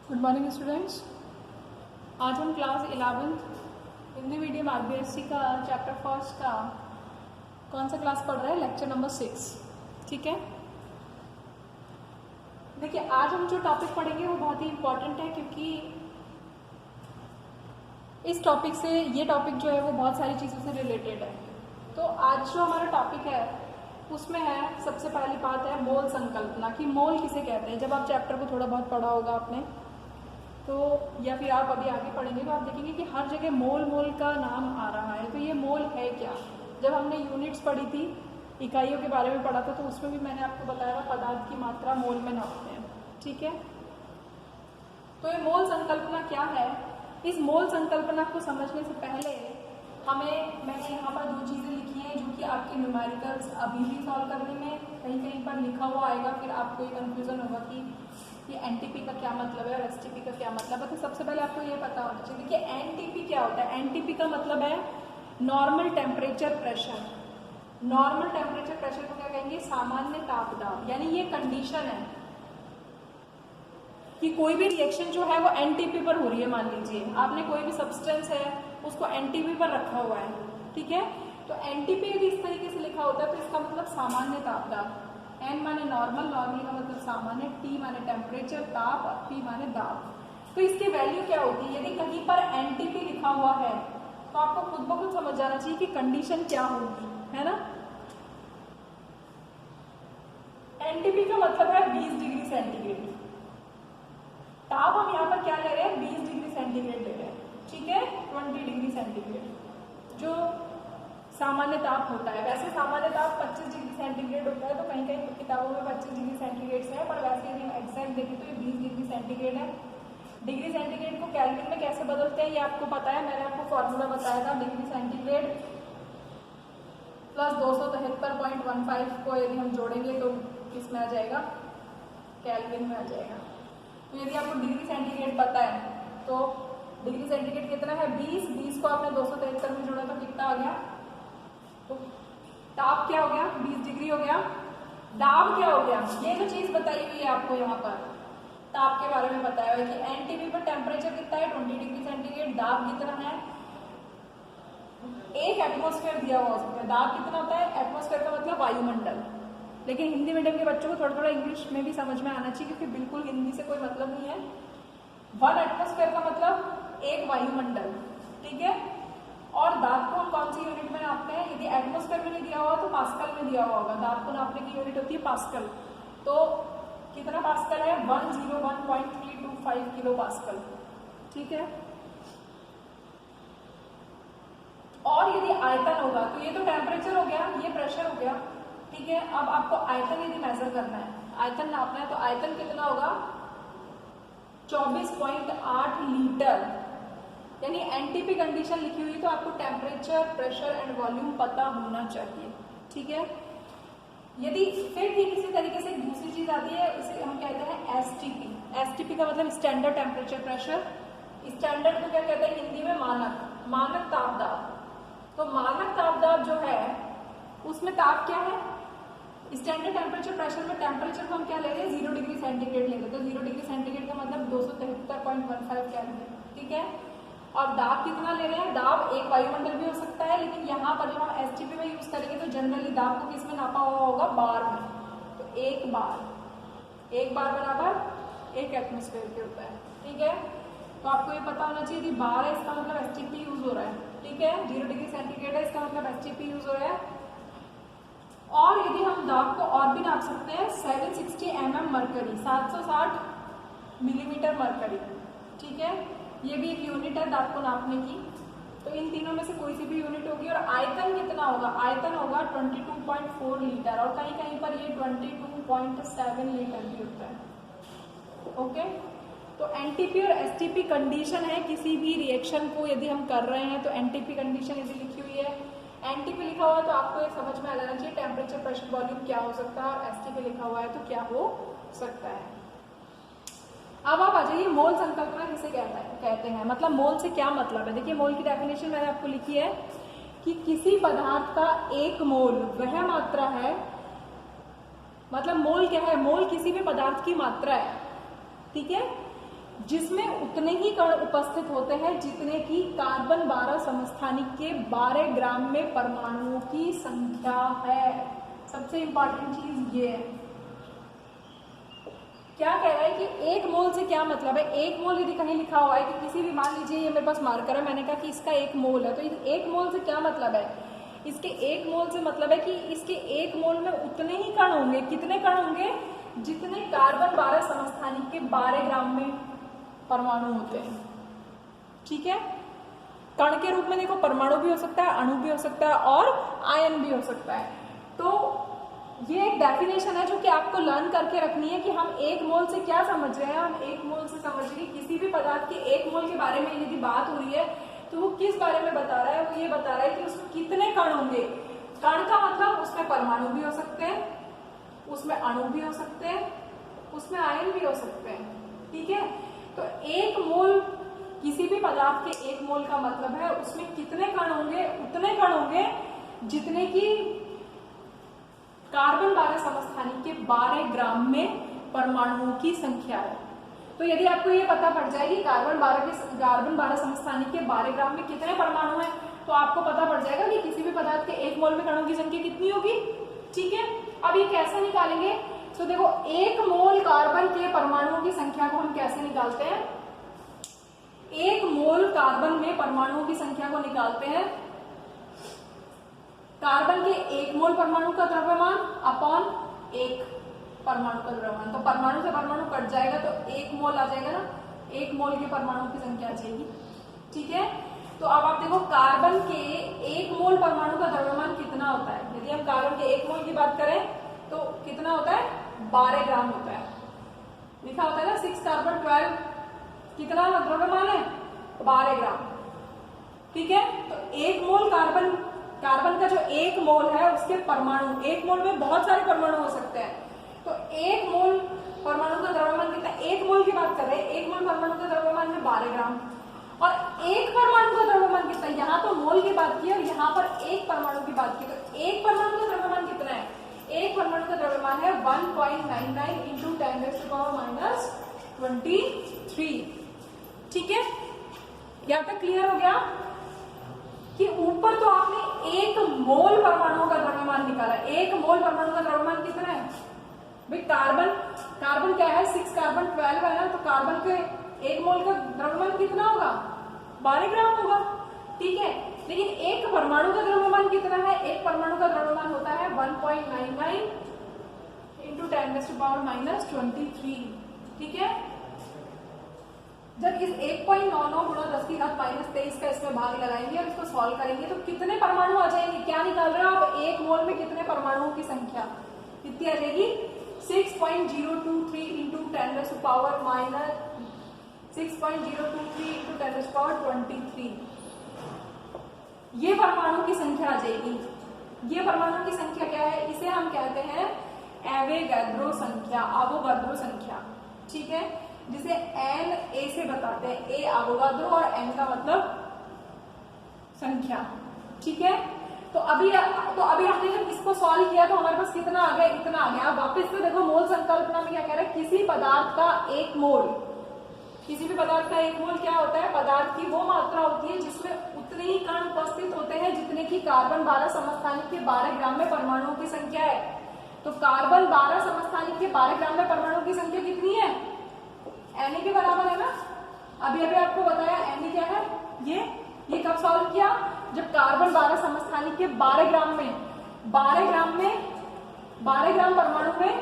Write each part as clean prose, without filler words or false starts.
Good morning students. आज हम class 11th Hindi medium RBSC का चैप्टर फर्स्ट का कौन सा क्लास पढ़ रहे हैं, लेक्चर नंबर 6। ठीक है, देखिए आज हम जो टॉपिक पढ़ेंगे वो बहुत ही इम्पोर्टेंट है, क्योंकि इस टॉपिक से ये टॉपिक जो है वो बहुत सारी चीज़ों से रिलेटेड है। तो आज जो हमारा टॉपिक है उसमें है, सबसे पहली बात है मोल संकल्पना, कि मोल किसे कहते हैं। जब आप चैप्टर को थोड़ा बहुत पढ़ा होगा आपने तो, या फिर आप अभी आगे पढ़ेंगे तो आप देखेंगे कि हर जगह मोल मोल का नाम आ रहा है। तो ये मोल है क्या। जब हमने यूनिट्स पढ़ी थी, इकाइयों के बारे में पढ़ा था, तो उसमें भी मैंने आपको बताया था पदार्थ की मात्रा मोल में नापते हैं। ठीक है, तो ये मोल संकल्पना क्या है। इस मोल संकल्पना को समझने से पहले मैंने यहाँ पर दो चीज़ें लिखी हैं जो कि आपके न्यूमेरिकल्स अभी भी सॉल्व करने में कहीं कहीं पर लिखा हुआ आएगा, फिर आपको ये कन्फ्यूज़न होगा कि ये एनटीपी का क्या मतलब है और एसटीपी का क्या मतलब है। तो सबसे पहले आपको ये पता होना चाहिए। देखिए एनटीपी क्या होता है। एनटीपी का मतलब है normal temperature pressure. Normal temperature pressure को क्या कहेंगे, सामान्य ताप दाब। यानी ये कंडीशन है कि कोई भी रिएक्शन जो है वो एनटीपी पर हो रही है। मान लीजिए आपने कोई भी सब्सटेंस है उसको एनटीपी पर रखा हुआ है, ठीक है। तो एनटीपी यदि इस तरीके से लिखा होता है तो इसका मतलब सामान्य ताप दाब। एन माने नॉर्मल, नॉर्मल का मतलब सामान्य, टी माने टेम्परेचर, ताप, पी माने दाब। तो इसकी वैल्यू क्या होगी। यदि कहीं पर एनटीपी लिखा हुआ है तो आपको खुद ब खुद समझ जाना चाहिए कि कंडीशन क्या होगी, है ना। एनटीपी का मतलब है 20 डिग्री सेंटीग्रेड। ताप हम यहाँ पर क्या ले रहे हैं, 20 डिग्री सेंटीग्रेड ले रहे हैं, ठीक है। 20 डिग्री सेंटीग्रेड जो सामान्य ताप होता है। वैसे सामान्य ताप 25 डिग्री सेंटीग्रेड होता है, तो कहीं कहीं किताबों में 25 डिग्री सेंटीग्रेड से है, पर वैसे यदि हम एग्जैक्ट देखें तो ये 20 डिग्री सेंटीग्रेड है। डिग्री सेंटीग्रेड को केल्विन में कैसे बदलते हैं ये आपको पता है, मैंने आपको फॉर्मूला बताया था। डिग्री सेंटीग्रेड प्लस 273.15 को यदि हम जोड़ेंगे तो किस में आ जाएगा, केल्विन में आ जाएगा। तो यदि आपको डिग्री सेंटीग्रेड पता है तो डिग्री सेंटीग्रेड कितना है, 20 को आपने 273 में जोड़ा तो कितना आ गया। तो ताप क्या हो गया, 20 डिग्री हो गया। दाब क्या हो गया, ये जो चीज बताई हुई है आपको यहाँ पर ताप के बारे में बताया हुआ है कि एनटीपी पर टेम्परेचर कितना है, 20 डिग्री सेंटीग्रेड। दाब कितना है, 1 एटमॉस्फेयर दिया हुआ उसमें। दाब कितना होता है, एटमॉस्फेयर का मतलब वायुमंडल। लेकिन हिंदी मीडियम के बच्चों को थोड़ा थोड़ा इंग्लिश में भी समझ में आना चाहिए, क्योंकि बिल्कुल हिंदी से कोई मतलब नहीं है। 1 एटमॉस्फेयर का मतलब 1 वायुमंडल, ठीक है। और दाब को कौन सी यूनिट में नापते हैं, यदि एटमॉस्फेयर में नहीं दिया हुआ तो पास्कल में दिया हुआ होगा। दाब को नापने की यूनिट होती है पास्कल। तो कितना पास्कल है, 101.325 किलो पास्कल, ठीक है। और यदि आयतन होगा तो ये तो टेम्परेचर हो गया, ये प्रेशर हो गया, ठीक है। अब आपको आयतन यदि मेजर करना है, आयतन नापना है, तो आयतन कितना होगा, 24.8 लीटर। यानी एनटीपी कंडीशन लिखी हुई तो आपको टेम्परेचर, प्रेशर एंड वॉल्यूम पता होना चाहिए, ठीक है। यदि फिर ठीक इसी तरीके से एक दूसरी चीज आती है, इसे हम कहते हैं एसटीपी। एसटीपी का मतलब स्टैंडर्ड टेम्परेचर प्रेशर। स्टैंडर्ड को क्या कहते हैं हिंदी में, मानक। मानक ताप दाब। तो मानक ताप दाब जो है उसमें ताप क्या है, स्टैंडर्ड टेम्परेचर प्रेशर में टेम्परेचर को हम क्या ले रहे हैं, 0 डिग्री सेंटीग्रेड ले रहे हैं। तो 0 डिग्री सेंटीग्रेड का मतलब 273.15 केल्विन, ठीक है। और दाब कितना ले रहे हैं, दाब 1 वायुमंडल भी हो सकता है, लेकिन यहाँ पर जब हम एसटीपी में यूज करेंगे तो जनरली दाब को किस में नापा हुआ होगा, बार में। तो 1 बार बराबर 1 एटमॉस्फेयर के होता है, ठीक है। तो आपको ये पता होना चाहिए कि बार है इसका मतलब एसटीपी यूज हो रहा है, ठीक है। 0 डिग्री सेंटीग्रेड है इसका मतलब एसटीपी यूज हो रहा है। और यदि हम दाब को और भी नाप सकते हैं, 760 mm मरकरी, 760 मिलीमीटर मरकरी, ठीक है। ये भी एक यूनिट है दाब को नापने की। तो इन तीनों में से कोई सी भी यूनिट होगी। और आयतन कितना होगा, आयतन होगा 22.4 लीटर, और कहीं कहीं पर ये 22.7 लीटर भी होता है, ओके। तो एनटीपी और एसटीपी कंडीशन है किसी भी रिएक्शन को यदि हम कर रहे हैं तो एनटीपी कंडीशन यदि लिखी हुई है, एनटीपी लिखा हुआ है तो आपको ये समझ में आ जाना चाहिए टेम्परेचर, प्रेशर, वॉल्यूम क्या हो सकता है, और एसटीपी लिखा हुआ है तो क्या हो सकता है। अब आप आ जाइए मोल संकल्पना किसे कहते हैं, मतलब मोल से क्या मतलब है। देखिए मोल की डेफिनेशन मैंने आपको लिखी है कि किसी पदार्थ का 1 मोल वह मात्रा है, मतलब मोल क्या है, मोल किसी भी पदार्थ की मात्रा है, ठीक है। जिसमें उतने ही कण उपस्थित होते हैं जितने की कार्बन 12 समस्थानिक के 12 ग्राम में परमाणुओं की संख्या है। सबसे इंपॉर्टेंट चीज ये है। क्या कह रहा है कि एक मोल से क्या मतलब है? एक मोल यदि कहीं लिखा हुआ है कि किसी भी, मान लीजिए ये मेरे पास मार्कर है, मैंने कहा कि इसका एक मोल है, तो इस एक मोल से क्या मतलब है? इसके एक मोल से मतलब है कि इसके एक मोल में उतने ही कण होंगे। कितने कण होंगे? जितने कार्बन 12 समस्थानिक के 12 ग्राम में परमाणु होते हैं। ठीक है, कण के रूप में देखो, परमाणु भी हो सकता है, अणु भी हो सकता है और आयन भी हो सकता है। तो ये एक डेफिनेशन है जो कि आपको लर्न करके रखनी है कि हम एक मोल से क्या समझ रहे हैं। हम एक मोल से समझ रहे हैं किसी भी पदार्थ के एक मोल के बारे में यदि बात हो रही है तो वो किस बारे में बता रहा है? वो ये बता रहा है कि उसमें कितने कण होंगे। कण का मतलब उसमें परमाणु भी हो सकते हैं, उसमें अणु भी हो सकते हैं, उसमें आयन भी हो सकते हैं। ठीक है, तो एक मोल किसी भी पदार्थ के एक मोल का मतलब है उसमें कितने कण होंगे? उतने कण होंगे जितने की कार्बन 12 समस्थानिक के 12 ग्राम में परमाणुओं की संख्या है। तो यदि आपको ये पता पड़ जाए कि कार्बन 12 समस्थानिक के 12 ग्राम में कितने परमाणु हैं, तो आपको पता पड़ जाएगा कि किसी भी पदार्थ के एक मोल में कणों की संख्या कितनी होगी। ठीक है, अब ये कैसे निकालेंगे? तो देखो, एक मोल कार्बन के परमाणुओं की संख्या को हम कैसे निकालते हैं? एक मोल कार्बन में परमाणुओं की संख्या को निकालते हैं कार्बन के एक मोल परमाणु का द्रव्यमान अपॉन एक परमाणु का द्रव्यमान। तो परमाणु से परमाणु कट जाएगा तो एक मोल आ जाएगा ना, एक मोल के परमाणु की संख्या आ जाएगी। ठीक है, तो अब आप देखो कार्बन के एक मोल परमाणु का द्रव्यमान कितना होता है। यदि हम कार्बन के एक मोल की बात करें तो कितना होता है? 12 ग्राम होता है। लिखा होता है ना 6 कार्बन 12, कितना द्रव्यमान है? 12 ग्राम। ठीक है, तो एक मोल कार्बन का जो एक मोल है उसके परमाणु, एक मोल में बहुत सारे परमाणु हो सकते हैं, तो एक मोल परमाणु का द्रव्यमान कितना? एक मोल की बात कर रहे हैं, एक मोल परमाणु का द्रव्यमान है 12 ग्राम। और एक परमाणु का द्रव्यमान कितना? यहाँ तो मोल की बात की और यहाँ पर एक परमाणु की बात की, तो एक परमाणु का द्रव्यमान कितना है? एक परमाणु का द्रव्यमान है 1.99 इंटू 10⁻23। ठीक है, यहाँ तक क्लियर हो गया कि ऊपर तो आपने एक मोल परमाणुओं का द्रव्यमान निकाला। एक मोल परमाणु का द्रव्यमान कितना है भाई? कार्बन क्या है? 6 कार्बन 12 है ना, तो कार्बन के एक मोल का द्रव्यमान कितना होगा? 12 ग्राम होगा। ठीक है, लेकिन एक परमाणु का द्रव्यमान कितना है? एक परमाणु का द्रव्यमान होता है 1.99 इंटू 10⁻23। ठीक है, जब इस 1.99 गुणा 10⁻23 का इसमें भाग लगाएंगे और इसको सॉल्व करेंगे तो कितने परमाणु आ जाएंगे? क्या निकाल रहे हो आप? एक मोल में कितने परमाणुओं की संख्या कितनी आ जाएगी? 6.023 इंटू 10⁻23। ये परमाणु की संख्या आ जाएगी। ये परमाणु की संख्या क्या है? इसे हम कहते हैं एवोगाद्रो संख्या। ठीक है, जिसे एन ए से बताते हैं। ए एवोगाद्रो और एन का मतलब संख्या। ठीक है, तो अभी हमने जब इसको सॉल्व किया तो हमारे पास कितना आ गया? इतना आ गया। अब वापस से देखो, मोल संकल्पना में क्या कह रहा है? किसी पदार्थ का एक मोल, किसी भी पदार्थ का एक मोल क्या होता है? पदार्थ की वो मात्रा होती है जिसमें उतने ही कण उपस्थित होते हैं जितने की कार्बन 12 समस्थानिक के 12 ग्राम में परमाणुओं की संख्या है। तो कार्बन 12 समस्थानिक के 12 ग्राम में परमाणुओं की संख्या कितनी है? Na के बराबर है ना। अभी आपको बताया Na क्या है? ये कब सॉल्व किया? जब कार्बन 12 समस्थानिक के 12 ग्राम परमाणु में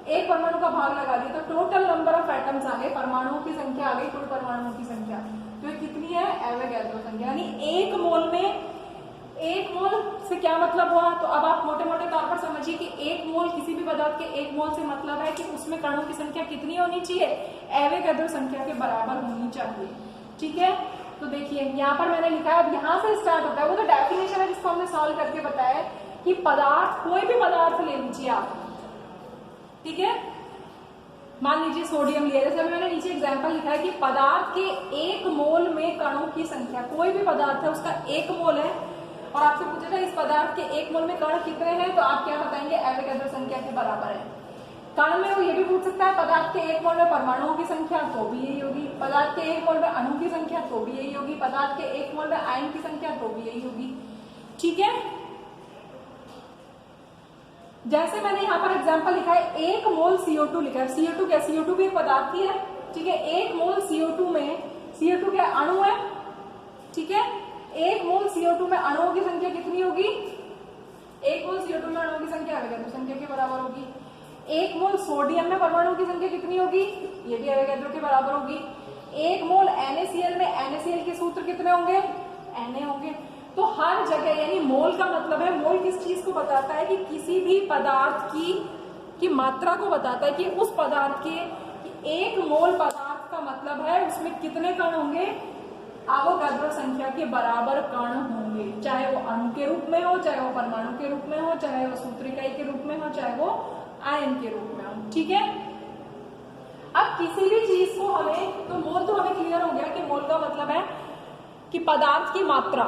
एक परमाणु का भाग लगा दिया तो टोटल नंबर ऑफ एटम्स आ गए, परमाणुओं की संख्या आ गई, कुल परमाणुओं की संख्या। तो ये कितनी है? एवोगाद्रो संख्या। यानी एक मोल से क्या मतलब हुआ? तो अब आप मोटे मोटे तौर पर समझिए कि एक मोल, किसी भी पदार्थ के एक मोल से मतलब है कि उसमें कणों की संख्या कितनी होनी चाहिए? एवोगाद्रो संख्या के बराबर होनी चाहिए। ठीक है, तो देखिए यहाँ पर मैंने लिखा है, अब यहाँ से स्टार्ट होता है। वो तो डेफिनेशन है जिसको हमने सॉल्व करके बताया कि पदार्थ, कोई भी पदार्थ ले लीजिए आप। ठीक है, मान लीजिए सोडियम लिया, जैसे अभी मैंने नीचे एग्जांपल लिखा है कि पदार्थ के एक मोल में कणों की संख्या, कोई भी पदार्थ है उसका एक मोल है और आपसे पूछा था इस पदार्थ के एक मोल में कण कितने हैं, तो आप क्या बताएंगे? एवोगाद्रो संख्या के बराबर है। कण में वो ये भी पूछ सकता है पदार्थ के 1 मोल में परमाणुओं की संख्या, तो भी यही होगी। पदार्थ के 1 मोल में अणु की संख्या, तो भी यही होगी। पदार्थ के 1 मोल में आयन की संख्या, तो भी यही होगी। ठीक है, जैसे मैंने यहाँ पर एग्जांपल लिखा है 1 मोल CO2 लिखा है। CO2 क्या, CO2 भी एक पदार्थ ही है। ठीक है, 1 मोल CO2 में, CO2 क्या अणु है। ठीक है, 1 मोल CO2 में अणुओं की संख्या कितनी होगी, 1 मोल CO2 में अणुओं की संख्या एवोगैड्रो संख्या के बराबर होगी। 1 मोल सोडियम में परमाणु की संख्या कितनी होगी, ये भी एवोगैड्रो के बराबर होगी। 1 मोल NaCl में NaCl के सूत्र कितने होंगे, Na होंगे। तो हर जगह, यानी मोल का मतलब है, मोल किस चीज को बताता है कि किसी भी पदार्थ की मात्रा को बताता है कि उस पदार्थ के 1 मोल पदार्थ का मतलब है उसमें कितने कण होंगे, एवोगैड्रो संख्या के बराबर कण होंगे, चाहे वो अणु के रूप में हो, चाहे वो परमाणु के रूप में हो, चाहे वो सूत्र इकाई के रूप में हो, चाहे वो आयन के रूप में हो। ठीक है, अब किसी भी चीज को हमें, तो मोल तो हमें क्लियर हो गया कि मोल का मतलब है कि पदार्थ की मात्रा,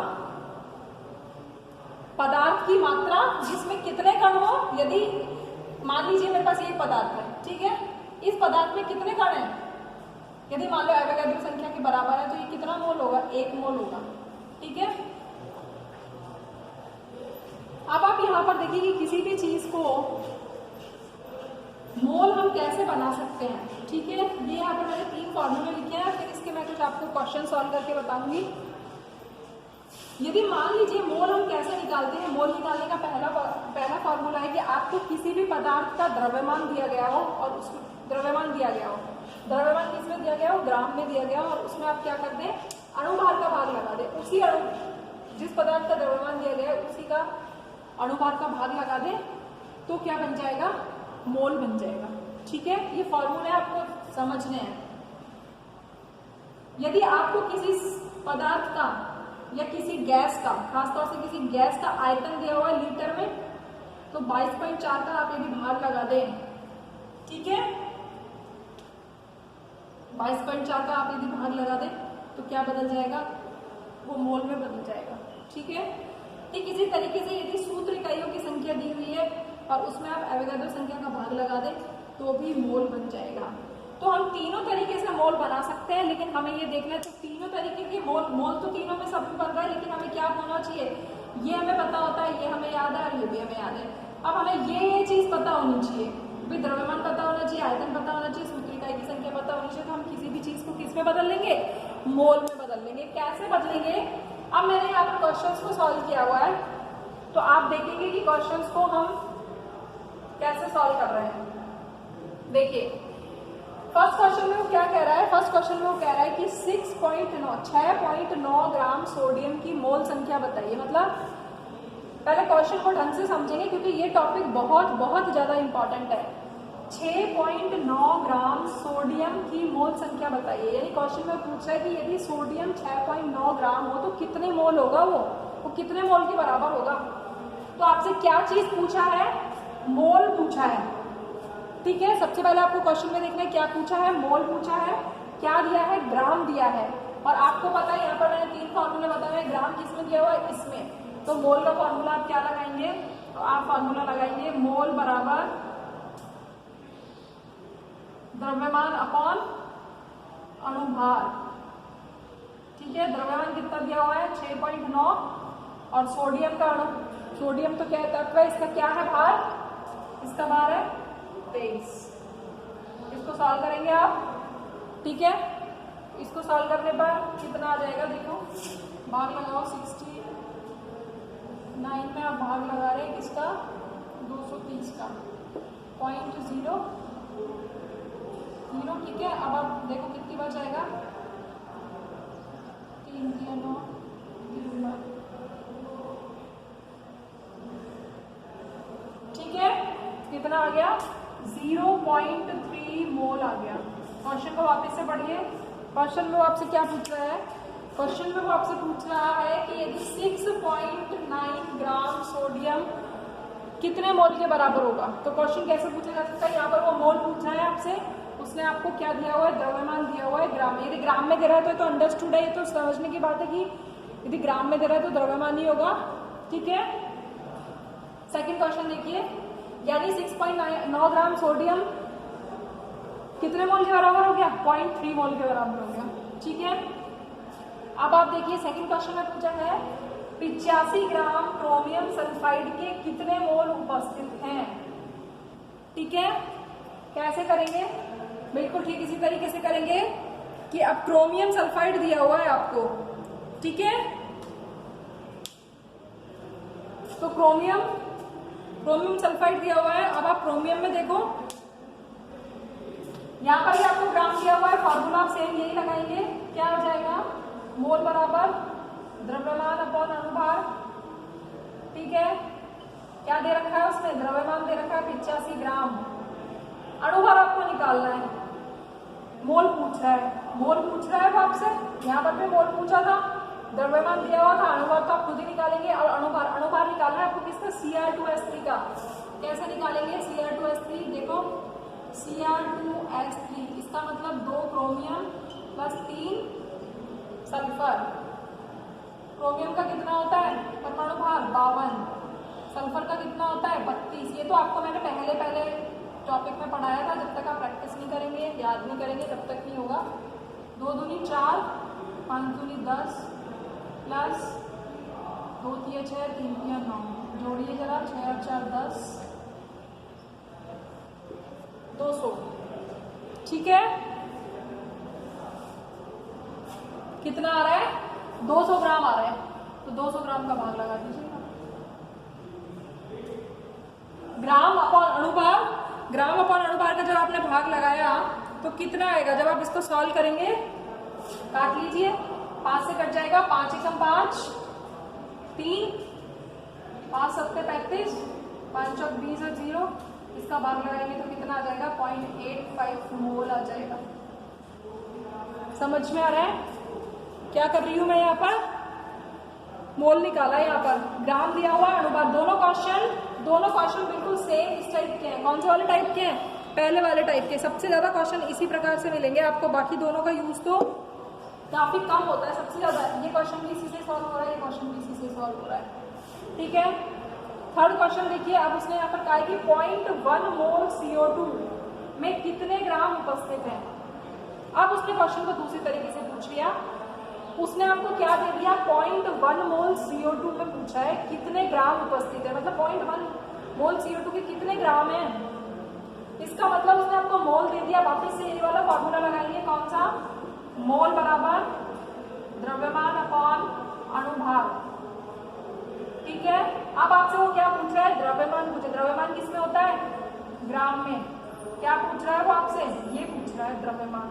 पदार्थ की मात्रा जिसमें कितने कण हो। यदि मान लीजिए मेरे पास एक पदार्थ है, ठीक है, इस पदार्थ में कितने कण हैं, यदि मान लो एवोगैड्रो संख्या के बराबर है, तो ये कितना मोल होगा, 1 मोल होगा। ठीक है, अब आप यहां पर देखिए कि किसी भी चीज को मोल हम कैसे बना सकते हैं। ठीक है, ये यहाँ पर मैंने 3 फॉर्मूले लिखे हैं, फिर इसके मैं कुछ आपको क्वेश्चन सॉल्व करके बताऊंगी। यदि मान लीजिए मोल हम कैसे निकालते हैं, मोल निकालने का पहला फॉर्मूला है कि आपको किसी भी पदार्थ का द्रव्यमान दिया गया हो, और उस द्रव्यमान दिया गया हो, द्रव्यमान किसमें दिया गया हो, ग्राम में दिया गया हो, और उसमें आप क्या कर दें, अणुभार का भाग लगा दें। उसी अणु, जिस पदार्थ का द्रव्यमान दिया गया है उसी का अणुभार का भाग लगा दें, तो क्या बन जाएगा, मोल बन जाएगा। ठीक है, ये फॉर्मूले आपको समझने हैं। यदि आपको किसी पदार्थ का या किसी गैस का, खासतौर से किसी गैस का आयतन दिया हुआ है लीटर में, तो 22.4 का आप यदि भार लगा दें, ठीक है, 22.4 का आप यदि भार लगा दें तो क्या बदल जाएगा, वो मोल में बदल जाएगा। ठीक है, ठीक इसी तरीके से यदि सूत्र इकाइयों की संख्या दी हुई है और उसमें आप एवोगैड्रो संख्या का भाग लगा दें तो भी मोल बन जाएगा। तो हम तीनों तरीके से मोल बना सकते हैं, लेकिन हमें ये देखना है तो तीनों तरीके के मोल तो तीनों में सब बन रहा है, लेकिन हमें क्या होना चाहिए, ये हमें पता होता है, ये हमें याद है और ये भी हमें याद है। अब हमें ये चीज पता होनी चाहिए, भी द्रव्यमान पता होना चाहिए, आयतन पता होना चाहिए, सूत्र इकाई की संख्या पता होनी चाहिए, तो हम किसी भी चीज को किस में बदल लेंगे, मोल में बदल लेंगे। कैसे बदलेंगे, अब मैंने यहाँ पर क्वेश्चंस को सॉल्व किया हुआ है, तो आप देखेंगे कि क्वेश्चंस को हम कैसे सॉल्व कर रहे हैं। देखिए फर्स्ट क्वेश्चन में वो क्या कह रहा है, फर्स्ट क्वेश्चन में वो कह रहा है कि 6.9 ग्राम सोडियम की मोल संख्या बताइए। मतलब पहले क्वेश्चन को ढंग से समझेंगे क्योंकि ये टॉपिक बहुत बहुत ज्यादा इंपॉर्टेंट है। 6.9 ग्राम सोडियम की मोल संख्या बताइए, यानी क्वेश्चन में पूछ रहा है कि यदि सोडियम 6.9 ग्राम हो तो कितने मोल होगा, वो कितने मोल के बराबर होगा। तो आपसे क्या चीज पूछा है, मोल पूछा है। ठीक है, सबसे पहले आपको क्वेश्चन में देखना है क्या पूछा है, मोल पूछा है, क्या दिया है, ग्राम दिया है। और आपको पता है यहाँ पर मैंने 3 फॉर्मूले बताए हैं, ग्राम किसमें दिया हुआ है, इसमें। तो मोल का फॉर्मूला आप क्या लगाएंगे, तो आप फॉर्मूला लगाएंगे मोल बराबर द्रव्यमान अपॉन अणुभार। ठीक है, द्रव्यमान कितना दिया हुआ है 6.9, और सोडियम का अणु, सोडियम तो क्या तत्व है, इसका क्या है भार, इसका भार है 23। इसको सॉल्व करेंगे आप। ठीक है, इसको सॉल्व करने पर कितना आ जाएगा, देखो भाग लगाओ 69 में आप भाग लगा रहे हैं किसका, 230 का, 0.00। ठीक है, अब आप देखो कितनी बार जाएगा, 3 3 9 3 बार। ठीक है, कितना आ गया, 0.3 मोल आ गया। क्वेश्चन को वापस से पढ़िए। क्वेश्चन में वो आपसे क्या पूछ रहा है, क्वेश्चन में वो आपसे पूछ रहा है कि यदि 6.9 ग्राम सोडियम कितने मोल के बराबर होगा। तो क्वेश्चन कैसे पूछा जा सकता है, यहाँ पर वो मोल पूछ रहा है आपसे, उसने आपको क्या दिया हुआ है, द्रव्यमान दिया हुआ है ग्राम में। यदि ग्राम में दे रहा है तो अंडरस्टूड है, ये तो समझने की बात है कि यदि ग्राम में दे रहा है तो द्रव्यमान ही होगा। ठीक है, सेकंड क्वेश्चन देखिए, यानी 6.9 ग्राम सोडियम कितने मोल के बराबर हो गया? 0.3 मोल के बराबर हो गया। ठीक है, अब आप देखिए सेकंड क्वेश्चन में पूछा है 85 ग्राम क्रोमियम सल्फाइड के कितने मोल उपस्थित हैं। ठीक है, कैसे करेंगे? बिल्कुल ठीक इसी तरीके से करेंगे कि अब क्रोमियम सल्फाइड दिया हुआ है आपको। ठीक है, तो क्रोमियम सल्फाइड दिया हुआ है। अब आप क्रोमियम में देखो, यहाँ पर भी आपको ग्राम दिया हुआ है, फॉर्मूला आप सेम यही लगाएंगे। क्या हो जाएगा? मोल बराबर द्रव्यमान अपॉन अनुभार। ठीक है, क्या दे रखा है उसने? द्रव्यमान दे रखा है 85 ग्राम। अनुभार आपको निकालना है। मोल पूछ रहा है वो आपसे। यहाँ पर भी मोल पूछा था, द्रव्यमान दिया हुआ था, अनुभार तो आप खुद ही निकालेंगे। और अनुभार निकालना है आपको किसका? Cr2S3 का। कैसे निकालेंगे Cr2S3? देखो Cr2S3 इसका मतलब 2 क्रोमियम प्लस 3 सल्फर। क्रोमियम का कितना होता है परमाणु भार? 52। सल्फर का कितना होता है? 32। ये तो आपको मैंने पहले टॉपिक में पढ़ाया था। जब तक आप प्रैक्टिस नहीं करेंगे, याद नहीं करेंगे, तब तक नहीं होगा। 2 दूनी 4, 5 दूनी 10 प्लस 2 तिया 6, 3 तिया 9। जोड़िए जरा, 6 और 4 10, 200। ठीक है, कितना आ रहा है? 200 ग्राम आ रहा है। तो 200 ग्राम का भाग लगा दीजिएगा। ग्राम अपॉन अनुभार का जब आपने भाग लगाया तो कितना आएगा? जब आप इसको सॉल्व करेंगे, काट लीजिए, 5 से कट जाएगा। 5 एकम 5, 3, 5 सत्ते 35, 5 चौक 20 और 0। इसका भाग लगाएंगे तो कितना आ जाएगा? 0.85 मोल आ जाएगा। समझ में आ रहा है क्या कर रही हूं मैं? यहाँ पर मोल निकाला, यहाँ पर ग्राम दिया हुआ, अनुभार। दोनों क्वेश्चन बिल्कुल सेम इस टाइप के हैं। कौन से वाले टाइप के हैं? पहले वाले टाइप के। सबसे ज्यादा क्वेश्चन इसी प्रकार से मिलेंगे आपको। बाकी दोनों का यूज तो काफी कम होता है। सबसे ज्यादा ये क्वेश्चन भी इसी से सॉल्व हो रहा है, ये क्वेश्चन भी इसी से सॉल्व हो रहा है। ठीक है, थर्ड क्वेश्चन देखिए। अब उसने यहाँ पर कहा है कि 0.1 मोल CO2 में कितने ग्राम उपस्थित हैं। अब उसने क्वेश्चन को दूसरी तरीके से पूछ लिया। उसने आपको क्या दे दिया? 0.1 मोल CO2 में पूछा है कितने ग्राम उपस्थित है। मतलब 0.1 मोल CO2 के कितने ग्राम है, इसका मतलब उसने आपको मोल दे दिया। वापस से ये वाला फॉर्मूला लगाएंगे। कौन सा? मोल बराबर द्रव्यमान अपॉन अनुभार। ठीक है, अब आपसे वो क्या पूछ रहा है? द्रव्यमान पूछे। द्रव्यमान किस में होता है? ग्राम में। क्या पूछ रहा है वो आपसे? ये पूछ रहा है द्रव्यमान।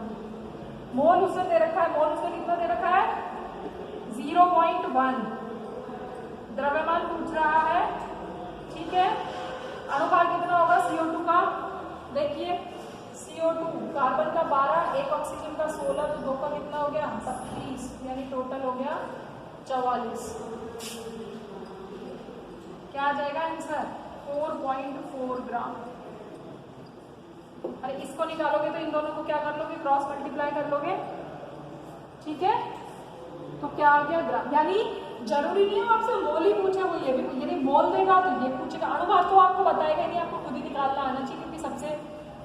मोल उसने दे रखा है। मोल उसने कितना दे रखा है? 0.1। द्रव्यमान पूछ रहा है। ठीक है, अनुभार कितना होगा CO2 का? देखिए CO2 कार्बन का 12, एक ऑक्सीजन का 16, तो 2 का कितना हो गया? 36, यानी टोटल हो गया 44। क्या आ जाएगा आंसर? 4.4 ग्राम। अरे इसको निकालोगे तो इन दोनों को क्या कर लोगे? क्रॉस मल्टीप्लाई कर लोगे। ठीक है, तो क्या आ गया? ग्राम। यानी जरूरी नहीं है आपसे मोल ही पूछे, वो ये भी यदि मोल देगा तो ये पूछेगा। अनुभार तो आपको बताएगा नहीं, आपको खुद ही निकालना आना चाहिए। क्योंकि सबसे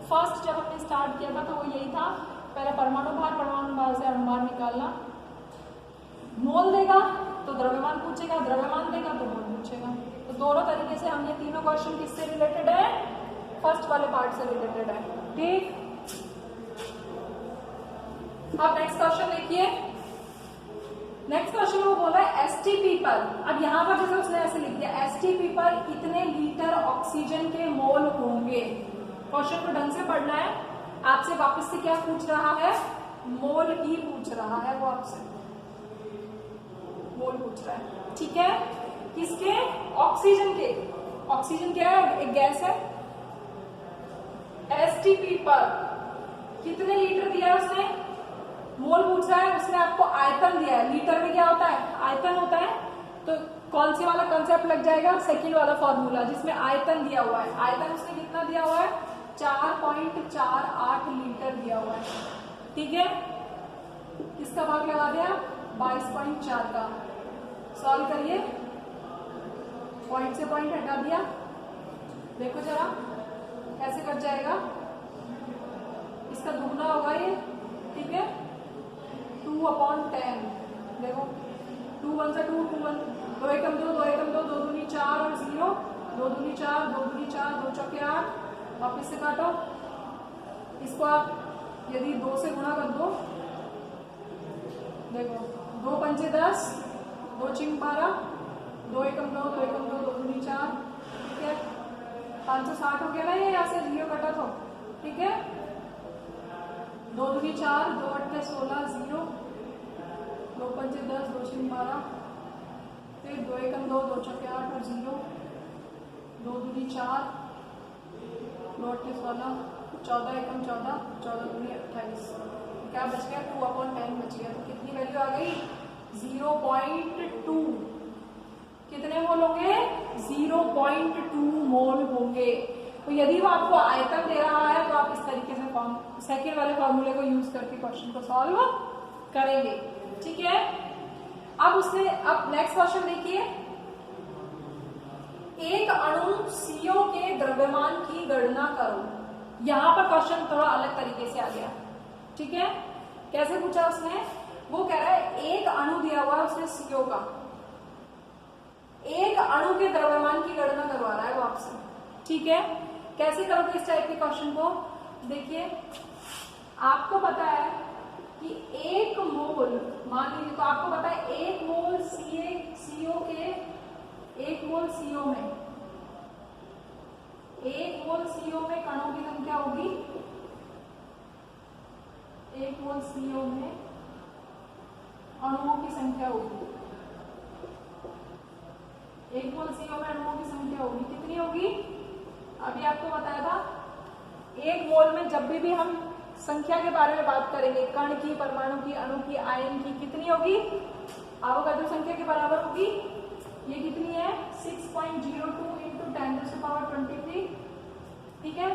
फर्स्ट जब हमने स्टार्ट किया था तो वो यही था, पहले परमाणु भार से अनुभार निकालना। मोल देगा तो द्रव्यमान पूछेगा, द्रव्यमान देगा तो मोल पूछेगा। तो दोनों तरीके से हम ये तीनों क्वेश्चन किससे रिलेटेड है? फर्स्ट वाले पार्ट से रिलेटेड है। ठीक, अब नेक्स्ट क्वेश्चन देखिए। नेक्स्ट क्वेश्चन वो बोला है एसटीपी पर। अब यहाँ पर जैसे उसने ऐसे लिख दिया, एसटीपी पर कितने लीटर ऑक्सीजन के मोल होंगे। क्वेश्चन को ढंग से पढ़ना है। आपसे वापस से क्या पूछ रहा है? मोल ही पूछ रहा है वो आपसे, मोल पूछ रहा है। ठीक है, किसके? ऑक्सीजन के। ऑक्सीजन क्या है? एक गैस है। एसटीपी पर कितने लीटर दिया है उसने? मोल पूछ रहा है। उसने आपको आयतन दिया है। लीटर में क्या होता है? आयतन होता है। तो कौन सी वाला कंसेप्ट लग जाएगा? सेकंड वाला फॉर्मूला जिसमें आयतन दिया हुआ है। आयतन उसने कितना दिया हुआ है? 4.48 लीटर दिया हुआ है। ठीक है, किसका भाग लगा दिया? 22.4 का। सॉल्व करिए, पॉइंट से पॉइंट हटा दिया। देखो जरा कैसे कट जाएगा। इसका दुगना होगा ये, ठीक है, 2/10। देखो 2 1 से 2, 2 1, 2 एकम 2, 2 एकम 2, 2 दूनी 4 और 0, 2 दूनी 4, 2 दूनी 4, 2 चौके 8, वापिस से काटो। इसको आप यदि 2 से गुणा कर दो, देखो 2 पंचे 10, 2 चिंग 12, 2 एकम 2, 2 एकम 2, 2 दूनी 4, ठीक है, 560 हो गया ना ये, यहाँ से 0 कटा तो, ठीक है, 2 दूनी 4, 2 अट्ठे 16, 0, 2 पंचे 10, 2 चिंग 12, फिर 2 एकम 2, 2 चौके 8 और 0, 2 दूनी 4, 2 अट्ठे 16, 14 एकम 14, 14 दूनी 28, क्या बच गया, 2/10 बच गया। तो कितनी वैल्यू आ गई, 0.2। कितने मोल होंगे, 0.2 मोल होंगे। तो यदि वो आपको आयतन दे रहा है तो आप इस तरीके से सेकेंड वाले फॉर्मूले को यूज करके क्वेश्चन को सॉल्व करेंगे, ठीक है। अब नेक्स्ट क्वेश्चन देखिए, एक अणु CO के द्रव्यमान की गणना करो। यहां पर क्वेश्चन थोड़ा अलग तरीके से आ गया, ठीक है। कैसे पूछा उसने, वो कह रहा है एक अणु दिया हुआ है उसने CO का, एक अणु के द्रव्यमान की गणना करवा रहा है वो आपसे, ठीक है। कैसे करोगे इस टाइप के क्वेश्चन को, देखिए आपको पता है कि 1 मोल, मान लीजिए, तो आपको पता है 1 मोल CO के, 1 मोल CO में, 1 मोल CO में कणों की संख्या होगी, 1 मोल CO में अणुओं की संख्या होगी, 1 मोल CO में अणुओं की संख्या होगी, कितनी होगी, अभी आपको बताया था। 1 मोल में जब भी हम संख्या के बारे में बात करेंगे, कण की, परमाणु की, अणु की, आयन की, कितनी होगी, अवोगाड्रो संख्या के बराबर होगी। ये कितनी है, 6.02 × 10⁻23, ठीक है।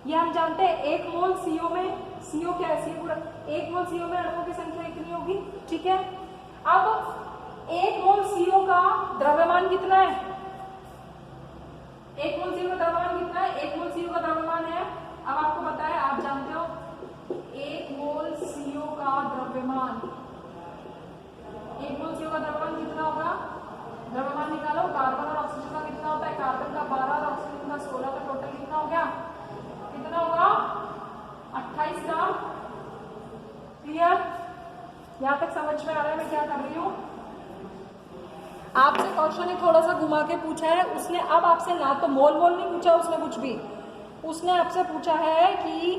ये हम जानते हैं 1 मोल CO में, CO क्या है, पूरा 1 मोल CO में अणुओं की संख्या इतनी होगी, ठीक है। अब 1 मोल CO का द्रव्यमान कितना है, 1 मोल CO का द्रव्यमान कितना है, 1 मोल CO का द्रव्यमान है, अब आपको पता है, आप जानते हो 1 मोल CO का द्रव्यमान, 1 मोल CO का द्रव्यमान कितना होगा, द्रव्यमान निकालो। कार्बन और ऑक्सीजन का कितना होता है, कार्बन का 12 और ऑक्सीजन का 16 का टोटल कितना हो गया, कितना होगा, 28 ग्राम। क्लियर, यहां तक समझ में आ रहा है मैं क्या कर रही हूं। आपसे क्वेश्चन ने थोड़ा सा घुमा के पूछा है उसने, अब आपसे ना तो मोल मोल नहीं पूछा उसने कुछ भी, उसने आपसे पूछा है कि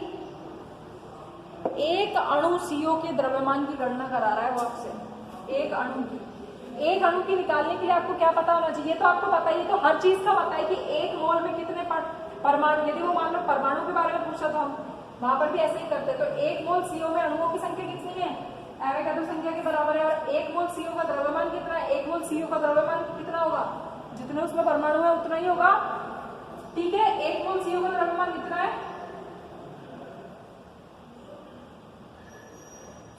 एक अणु CO के द्रव्यमान की गणना करा रहा है वो आपसे, एक अणु की, एक अणु की निकालने के लिए आपको क्या पता होना चाहिए, तो आपको पता ही, तो हर चीज का पता है कि 1 मोल में कितने परमाणु, यदि वो मान लो परमाणु के बारे में पूछा तो हम वहां पर भी ऐसे ही करते, तो 1 मोल CO में अणुओं की संख्या कितनी है, एवोगाड्रो संख्या के बराबर है, और 1 मोल CO का द्रव्यमान कितना है, 1 मोल CO का द्रव्यमान कितना होगा, जितने उसमें परमाणु है उतना ही होगा, ठीक है। 1 मोल CO का द्रव्यमान कितना है,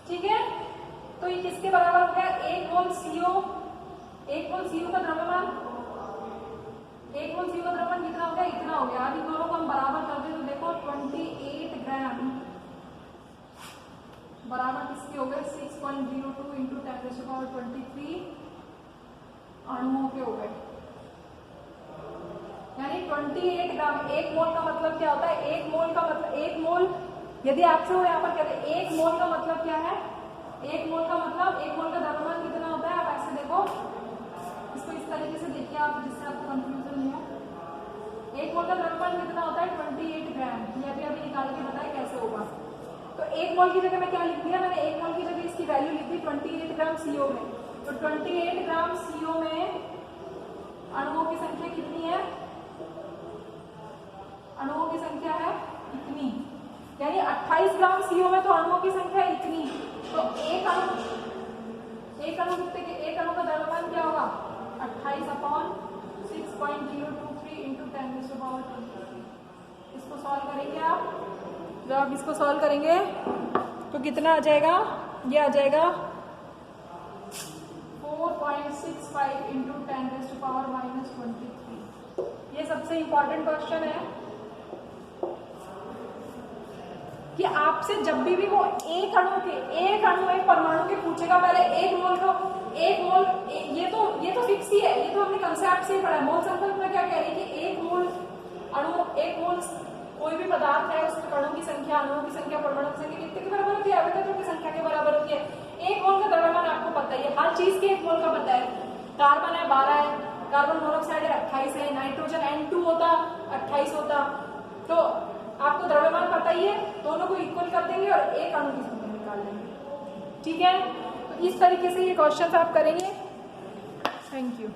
ठीक है, तो ये किसके बराबर हो गया, 1 मोल CO, 1 मोल CO का द्रव्यमान, 1 मोल CO का द्रव्यमान कितना हो गया, इतना हो गया। अब इन दोनों को हम बराबर कर दें तो देखो 28 ग्राम बराबर किसके हो गए, 6.02 × 10⁻23 अणुओं के हो गए, यानी 28 ग्राम। 1 मोल का मतलब क्या होता है, 1 मोल का मतलब, 1 मोल यदि आपसे वो यहाँ पर कहते हैं 1 मोल का मतलब क्या है, 1 मोल का मतलब, 1 मोल का द्रव्यमान कितना होता है, आप ऐसे देखो, इसको इस तरीके से देखिए आप, जिससे आपको कंफ्यूजन नहीं हो। 1 मोल का द्रव्यमान कितना होता है, 28 ग्राम। ये अभी निकाल के बताए कैसे होगा। तो 1 मोल की जगह मैं क्या लिख दिया, मैंने 1 मोल की जगह इसकी वैल्यू लिख दी 28 ग्राम CO में। तो 28 ग्राम CO में अणुओं की संख्या कितनी है, अणुओं की संख्या है इतनी, यानी 28 ग्राम CO में तो अणुओं की संख्या इतनी। तो एक अणु का द्रव्यमान क्या होगा, 28/6.023 × 10⁻23। इसको सॉल्व करेंगे आप, जब आप इसको सॉल्व करेंगे तो कितना आ जाएगा, ये आ जाएगा 4.65 × 10⁻23। ये सबसे इंपॉर्टेंट क्वेश्चन है, कि आपसे जब भी वो एक परमाणु के पूछेगा, पहले एक मोल ये तो फिक्स ही है, ये तो हमने कंसेप्ट से ही पढ़ा है। मोल संकल्पना क्या कह रही है कि एक मोल कोई भी पदार्थ है, उसके कणों की संख्या, अणुओं की संख्या, परमाणु की संख्या कितने के बराबर होती है? एवोगैड्रो की संख्या के बराबर होती है। एक मोल का द्रव्यमान आपको पता ही है, हर चीज के एक मोल का पता है। कार्बन है 12 है, कार्बन मोनोऑक्साइड है 28 है, नाइट्रोजन N2 होता 28 होता, तो आपको द्रव्यमान पता ही है, दोनों को इक्वल कर देंगे और एक अणु की संख्या निकाल लेंगे। ठीक है, तो इस तरीके से ये क्वेश्चन आप करेंगे। Thank you.